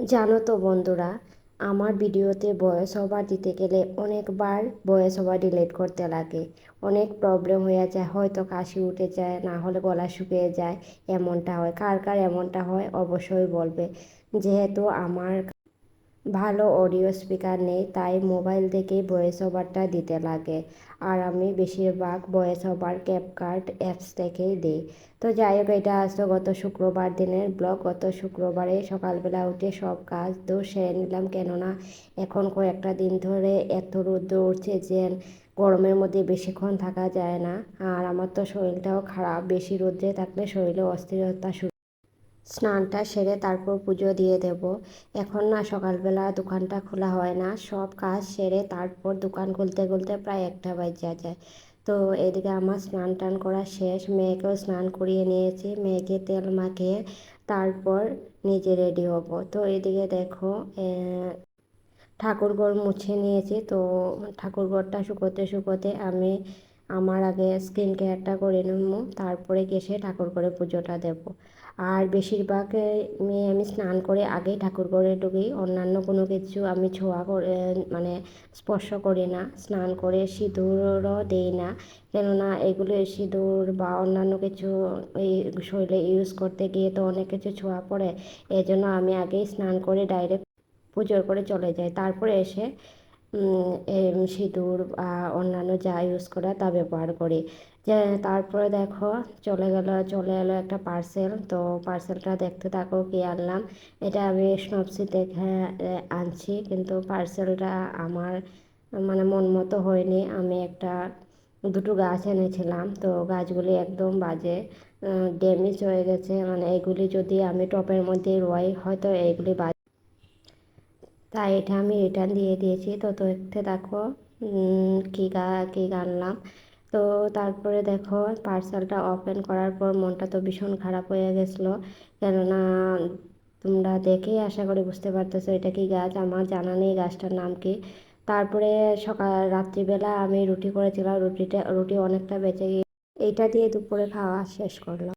জানো তো বন্ধুরা, আমার ভিডিওতে ভয়েস ওভার দিতে গেলে অনেকবার ভয়েস ওভার ডিলিট করতে লাগে। অনেক প্রবলেম হয়ে যায়, হয়তো কাশি উঠে যায়, না হলে গলা শুকিয়ে যায়। এমনটা হয়, কার কার এমনটা হয় অবশ্যই বলবে। যেহেতু আমার ভালো অডিও স্পিকার নেই, তাই মোবাইল থেকেই ভয়েস ওভারটা দিতে লাগে। আর আমি বেশিরভাগ ভয়েস ওভার ক্যাপকাট অ্যাপস থেকেই দিই। তো যাই হোক, এটা আসলে গত শুক্রবার দিনের ব্লগ। গত শুক্রবারে সকালবেলা উঠে সব কাজ তো সেরে নিলাম, কেননা এখন কয়েকটা দিন ধরে এত রোদ্র উঠছে যে গরমের মধ্যে বেশিক্ষণ থাকা যায় না। আর আমার তো শরীরটাও খারাপ, বেশি রোদ্রে থাকলে শরীরে অস্থিরতা স্নানটা সেরে তারপর পুজো দিয়ে দেব। এখন না, সকালবেলা দোকানটা খোলা হয় না, সব কাজ সেরে তারপর দোকান খুলতে খুলতে প্রায় 1টা বাজে যায়। তো এদিকে আমার স্নান টান করা শেষ, মেয়েকেও স্নান করিয়ে নিয়েছি, মেয়েকে তেল মাখিয়ে তারপর নিজে রেডি হব। তো এদিকে দেখো, ঠাকুরঘর মুছে নিয়েছি। তো ঠাকুরঘরটা শুকোতে শুকোতে আমি আমার আগে স্কিন কেয়ারটা করে নেবো, তারপরে গেছে ঠাকুর ঘরে পুজোটা দেব। আর বেশিরভাগ আমি স্নান করে আগেই ঠাকুর ঘরে ঢুকি, অন্যান্য কোনো কিছু আমি ছোঁয়া করে মানে স্পর্শ করি না। স্নান করে সিঁদুরও দেই না, কেননা এগুলো সিঁদুর বা অন্যান্য কিছু এই শরীরে ইউজ করতে গিয়ে তো অনেক কিছু ছোঁয়া পড়ে। এই জন্য আমি আগেই স্নান করে ডাইরেক্ট পুজো করে চলে যাই, তারপরে এসে সিঁদুর বা অন্যান্য যা ইউজ করা তা ব্যবহার করি। যে তারপরে দেখো, চলে এলো একটা পার্সেল। তো পার্সেলটা দেখতে থাকো কি আনলাম। এটা আমি স্নপসি দেখে আনছি, কিন্তু পার্সেলটা আমার মানে মন মতো হয়নি। আমি দুটো গাছ এনেছিলাম, তো গাছগুলি একদম বাজে, ড্যামেজ হয়ে গেছে। মানে এগুলি যদি আমি টপের মধ্যে রোয়াই, হয়তো এইগুলি তাই এটা আমি রিটার্ন দিয়ে দিয়েছি। তো দেখতে দেখো কী আনলাম। তো তারপরে দেখো, পার্সেলটা ওপেন করার পর মনটা তো ভীষণ খারাপ হয়ে গেছিলো, কেননা তোমরা দেখেই আশা করি বুঝতে পারতেছো এটা কি গাছ, আমার জানা নেই গাছটার নাম কি। তারপরে রাত্রিবেলা আমি রুটি করেছিলাম, রুটি অনেকটা বেঁচে গিয়ে এইটা দিয়ে দুপুরে খাওয়া শেষ করলাম।